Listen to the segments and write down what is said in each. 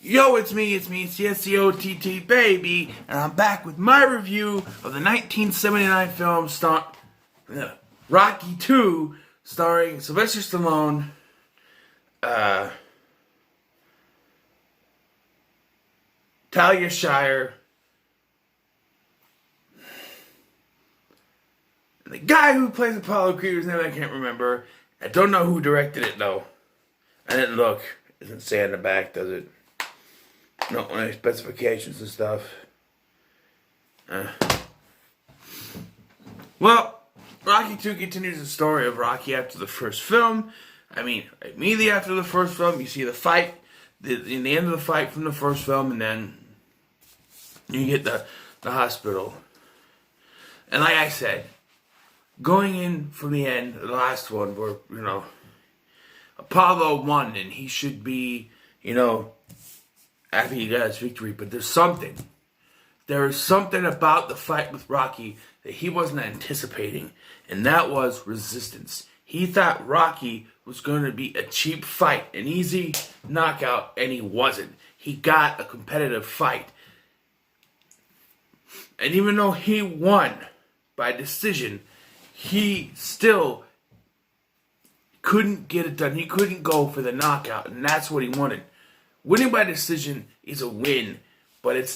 Yo, it's me, C-S-C-O-T-T, baby, and I'm back with my review of the 1979 film Rocky 2, starring Sylvester Stallone, Talia Shire, and the guy who plays Apollo Creed, whose name I can't remember. I don't know who directed it, though. I didn't look. It doesn't say on the back, does it? No, any specifications and stuff. Well, Rocky 2 continues the story of Rocky after the first film. I mean, immediately after the first film, you see the fight, in the end of the fight from the first film, and then you get the hospital. And like I said, going in from the end, the last one, where, Apollo won, and he should be, after he got his victory, but there is something about the fight with Rocky that he wasn't anticipating, and that was resistance. He thought Rocky was going to be a cheap fight, an easy knockout, and he wasn't. He got a competitive fight. And even though he won by decision, he still couldn't get it done. He couldn't go for the knockout, and that's what he wanted. Winning by decision is a win, but it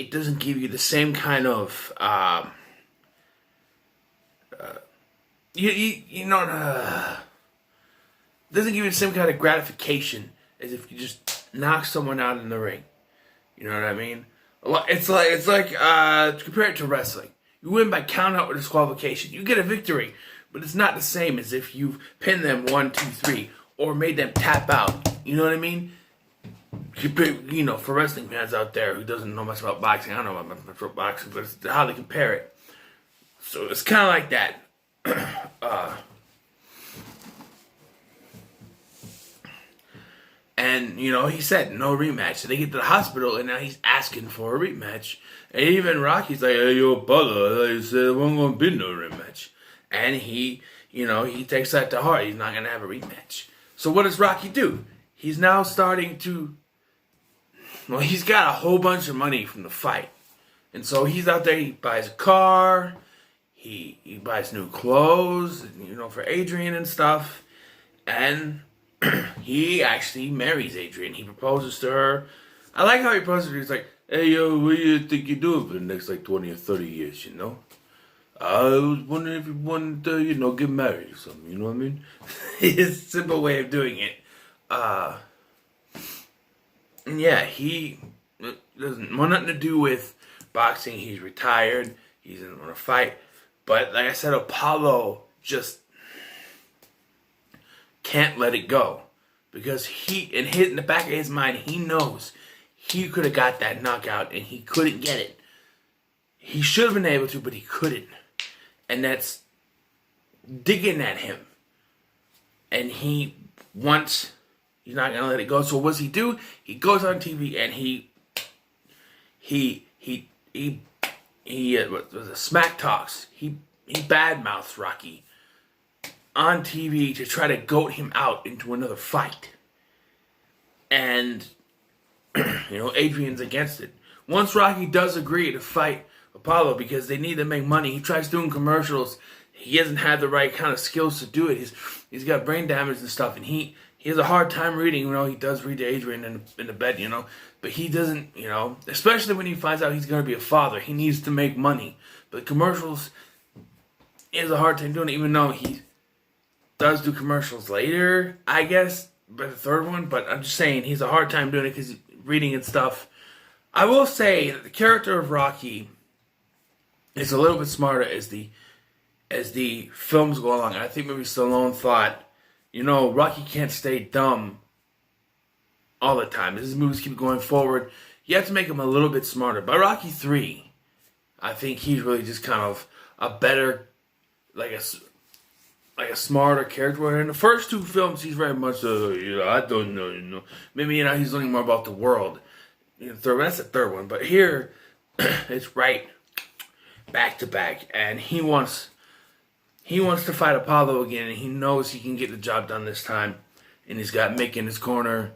doesn't give you the same kind of, it doesn't give you the same kind of gratification as if you just knock someone out in the ring. You know what I mean? It's like compare it to wrestling. You win by count out or disqualification. You get a victory, but it's not the same as if you've pinned them 1, 2, 3, or made them tap out. You know what I mean? For wrestling fans out there who doesn't know much about boxing, I don't know much about boxing, but it's how they compare it. So it's kind of like that. And, he said no rematch. So they get to the hospital, and now he's asking for a rematch. And even Rocky's like, hey, yo, Apollo, I said there wasn't going to be no rematch. And he takes that to heart. He's not going to have a rematch. So what does Rocky do? He's now starting to, he's got a whole bunch of money from the fight. And so he's out there, he buys a car, he buys new clothes, for Adrian and stuff. And he actually marries Adrian. He proposes to her. I like how he proposes to her. He's like, hey, yo, what do you think you're doing for the next, 20 or 30 years, I was wondering if you wanted to, get married or something, you know what I mean? It's a simple way of doing it. He doesn't want nothing to do with boxing. He's retired. He doesn't want to fight. But like I said, Apollo just can't let it go. Because in the back of his mind, he knows he could have got that knockout and he couldn't get it. He should have been able to, but he couldn't. And that's digging at him. And he's not going to let it go. So what does he do? He goes on TV and he smack talks. He badmouths Rocky on TV to try to goat him out into another fight. And, Adrian's against it. Once Rocky does agree to fight Apollo because they need to make money, he tries doing commercials. He hasn't had the right kind of skills to do it. He's got brain damage and stuff, and he has a hard time reading. He does read to Adrian in the bed, but he doesn't, especially when he finds out he's going to be a father. He needs to make money. But commercials, he has a hard time doing it, even though he does do commercials later, I guess, by the third one. But I'm just saying, he's a hard time doing it because reading and stuff. I will say that the character of Rocky is a little bit smarter as the films go along. I think maybe Stallone thought, Rocky can't stay dumb all the time. As his movies keep going forward, you have to make him a little bit smarter. By Rocky 3, I think he's really just kind of a better, like a smarter character. In the first two films, he's very much, I don't know, maybe, he's learning more about the world. That's the third one. But here, it's right back to back. And he wants to fight Apollo again, and he knows he can get the job done this time. And he's got Mick in his corner.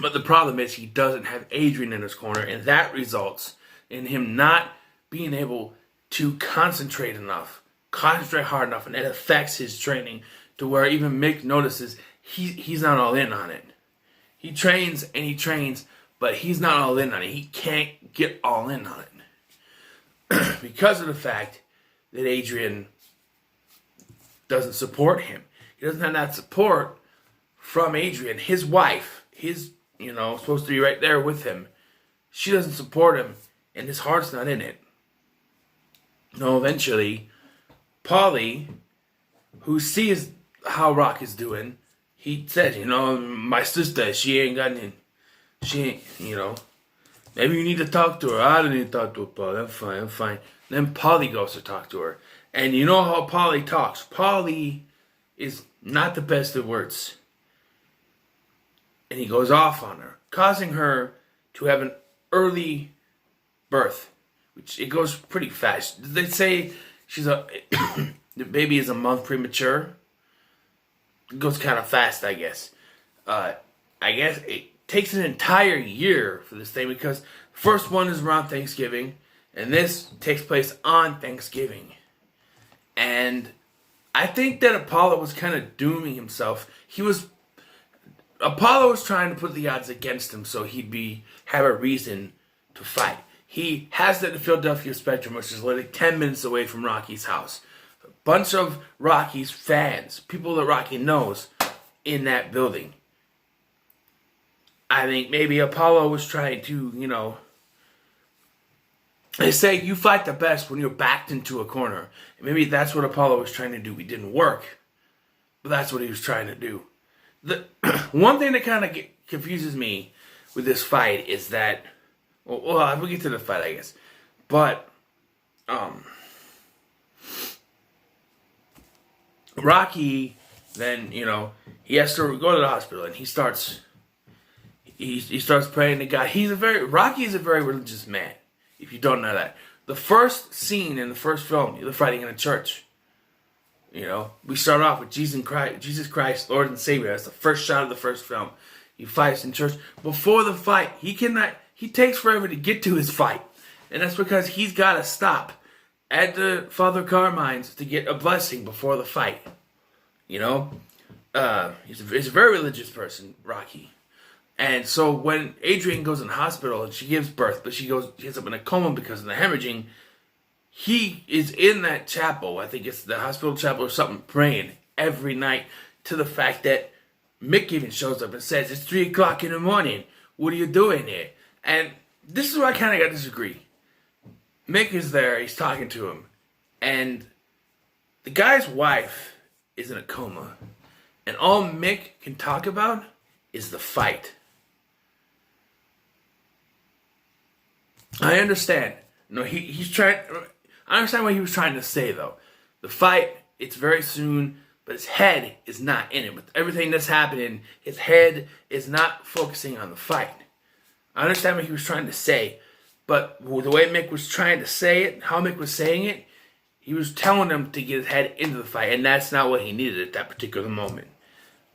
But the problem is he doesn't have Adrian in his corner, and that results in him not being able to concentrate hard enough, and it affects his training to where even Mick notices he's not all in on it. He trains and he trains, but he's not all in on it. He can't get all in on it because of the fact that Adrian doesn't support him. He doesn't have that support from Adrian. His wife, supposed to be right there with him. She doesn't support him, and his heart's not in it. No, eventually, Paulie, who sees how Rock is doing, he said, my sister, she ain't, maybe you need to talk to her. I don't need to talk to her, Paulie. I'm fine. Then Paulie goes to talk to her. And you know how Paulie talks. Paulie is not the best at words. And he goes off on her, causing her to have an early birth, which it goes pretty fast. They say the baby is a month premature. It goes kind of fast, I guess. I guess it takes an entire year for this thing because the first one is around Thanksgiving, and this takes place on Thanksgiving. And I think that Apollo was kind of dooming himself. Apollo was trying to put the odds against him so he'd have a reason to fight. He has that in the Philadelphia Spectrum, which is literally 10 minutes away from Rocky's house. A bunch of Rocky's fans, people that Rocky knows, in that building. I think maybe Apollo was trying to, they say you fight the best when you're backed into a corner. And maybe that's what Apollo was trying to do. It didn't work, but that's what he was trying to do. The one thing that kind of confuses me with this fight is that, well, we'll get to the fight, I guess, but Rocky then, he has to go to the hospital, and he starts praying to God. Rocky is a very religious man, if you don't know that. The first scene in the first film, they're fighting in a church. We start off with Jesus Christ, Lord and Savior. That's the first shot of the first film. He fights in church. Before the fight, he takes forever to get to his fight. And that's because he's got to stop at the Father Carmine's to get a blessing before the fight. He's a very religious person, Rocky. And so when Adrian goes in the hospital and she gives birth, but she ends up in a coma because of the hemorrhaging, he is in that chapel, I think it's the hospital chapel or something, praying every night to the fact that Mick even shows up and says, it's 3 o'clock in the morning. What are you doing here? And this is where I kind of got to disagree. Mick is there. He's talking to him. And the guy's wife is in a coma. And all Mick can talk about is the fight. I understand. He's trying... I understand what he was trying to say, though. The fight, it's very soon, but his head is not in it. With everything that's happening, his head is not focusing on the fight. I understand what he was trying to say, but the way Mick was trying to say it, how Mick was saying it, he was telling him to get his head into the fight, and that's not what he needed at that particular moment.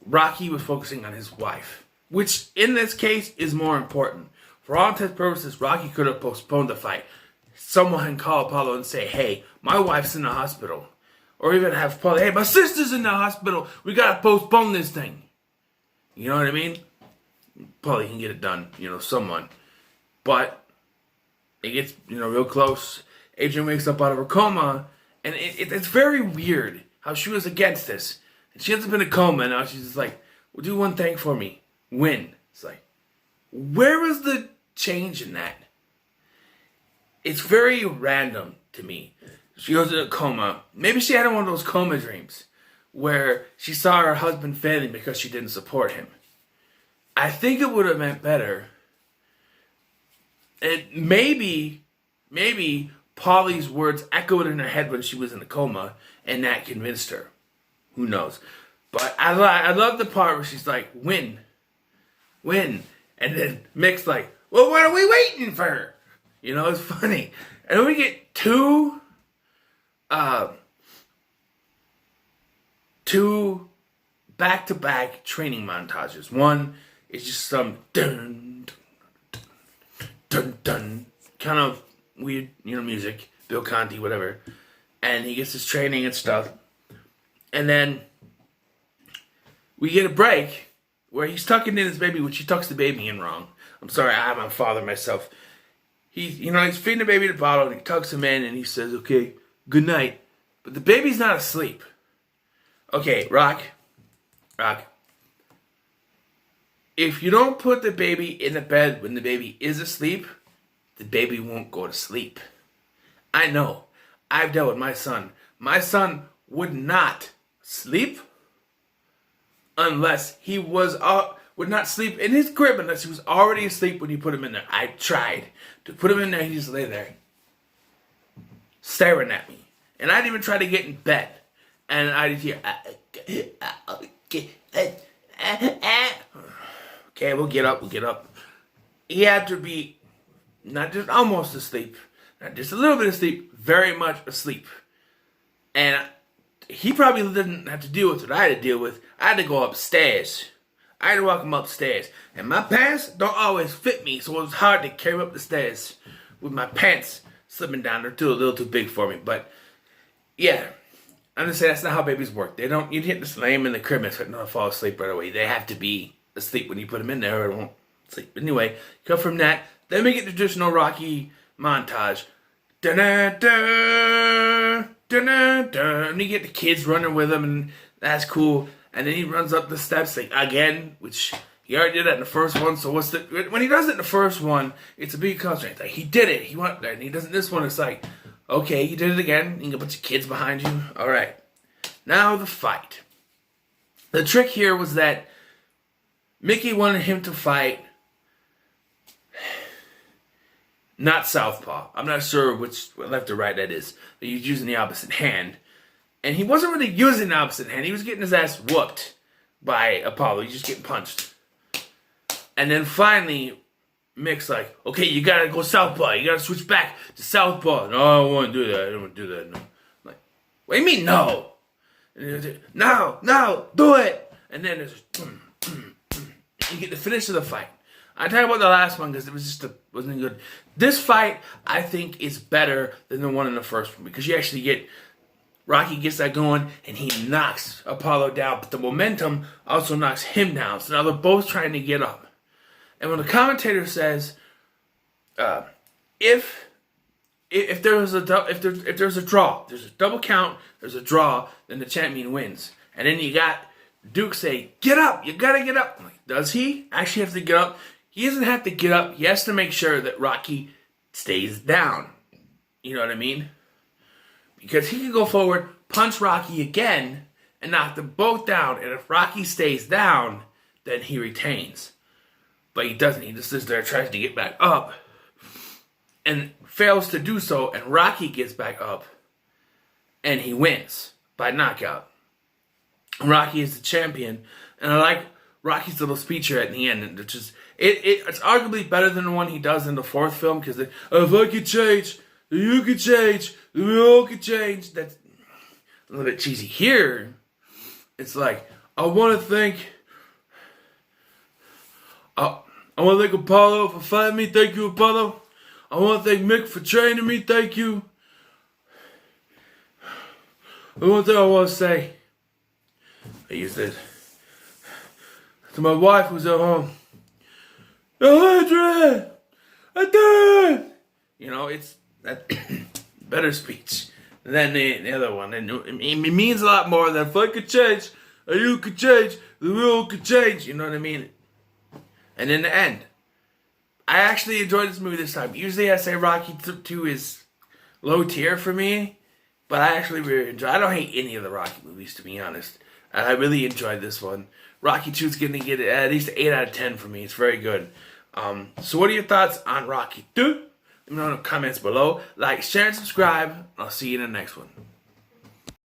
Rocky was focusing on his wife, which in this case is more important. For all intents and purposes, Rocky could have postponed the fight. Someone can call Apollo and say, hey, my wife's in the hospital. Or even have Apollo, hey, my sister's in the hospital. We got to postpone this thing. You know what I mean? Probably can get it done, someone. But it gets, real close. Adrian wakes up out of her coma. And it's very weird how she was against this. And she ends up in a coma. And now she's just like, well, do one thing for me. Win. It's like, where was the change in that? It's very random to me. She goes in a coma. Maybe she had one of those coma dreams where she saw her husband failing because she didn't support him. I think it would have meant better. And maybe Polly's words echoed in her head when she was in a coma, and that convinced her. Who knows? But I love the part where she's like, win. And then Mick's like, well, what are we waiting for? It's funny. And then we get two back-to-back training montages. One It's just some dun dun dun kind of weird, music. Bill Conti, whatever. And he gets his training and stuff. And then we get a break where he's tucking in his baby, which he tucks the baby in wrong. I'm sorry, I'm a father myself. He's feeding the baby the bottle, and he tucks him in, and he says, okay, good night. But the baby's not asleep. Okay, Rock. If you don't put the baby in the bed when the baby is asleep, the baby won't go to sleep. I know. I've dealt with my son. My son would not sleep unless he would not sleep in his crib unless he was already asleep when you put him in there. I tried to put him in there. He just lay there staring at me. And I didn't even try to get in bed. And I did hear, okay, we'll get up. He had to be not just almost asleep, not just a little bit asleep, very much asleep. And he probably didn't have to deal with what I had to deal with. I had to go upstairs. I had to walk him upstairs. And my pants don't always fit me, so it was hard to carry him up the stairs with my pants slipping down. They're a little too big for me. But, yeah. I'm just saying that's not how babies work. They don't, you hit the slam in the crib and expect them to fall asleep right away. They have to be asleep when you put them in there or they won't sleep. Anyway, come from that. Then we get the traditional Rocky montage. Da-da-da, da-da-da. And you get the kids running with him, and that's cool. And then he runs up the steps again, which he already did that in the first one. So when he does it in the first one, it's a big constraint. Like, he did it. He went there. And he does it in this one. It's like, okay, you did it again. You got a bunch of kids behind you. All right. Now the fight. The trick here was that Mickey wanted him to fight not southpaw. I'm not sure which left or right that is. But he's using the opposite hand. And he wasn't really using the opposite hand. He was getting his ass whooped by Apollo. He's just getting punched. And then finally, Mick's like, okay, you gotta go southpaw. You gotta switch back to southpaw. No, I don't want to do that. I don't want to do that. No. I'm like, what do you mean, no? And no, do it. And then there's you get the finish of the fight. I talk about the last one because it was wasn't good. This fight, I think, is better than the one in the first one because you actually get Rocky gets that going and he knocks Apollo down, but the momentum also knocks him down. So now they're both trying to get up. And when the commentator says, if there's a draw, there's a double count, there's a draw, then the champion wins. And then you got Duke say, get up, you gotta get up. I'm like, does he actually have to get up? He doesn't have to get up. He has to make sure that Rocky stays down. You know what I mean? Because he can go forward, punch Rocky again, and knock them both down. And if Rocky stays down, then he retains. But he doesn't. He just sits there, tries to get back up, and fails to do so. And Rocky gets back up, and he wins by knockout. Rocky is the champion, and I like Rocky's little speech here at the end, which is it's arguably better than the one he does in the fourth film because if I could change, you could change, we all could change. That's a little bit cheesy. Here, it's like I want to thank Apollo for fighting me. Thank you, Apollo. I want to thank Mick for training me. Thank you. The one thing I want to say, I use this to my wife who's at home. 100! You know, it's that better speech than the other one. And it means a lot more than if I could change, or you could change, the world could change. You know what I mean? And in the end, I actually enjoyed this movie this time. Usually I say Rocky 2 is low tier for me, but I actually really enjoy it. I don't hate any of the Rocky movies, to be honest. I really enjoyed this one. Rocky 2 is going to get at least 8 out of 10 for me. It's very good. So what are your thoughts on Rocky 2? Let me know in the comments below. Like, share, and subscribe. I'll see you in the next one.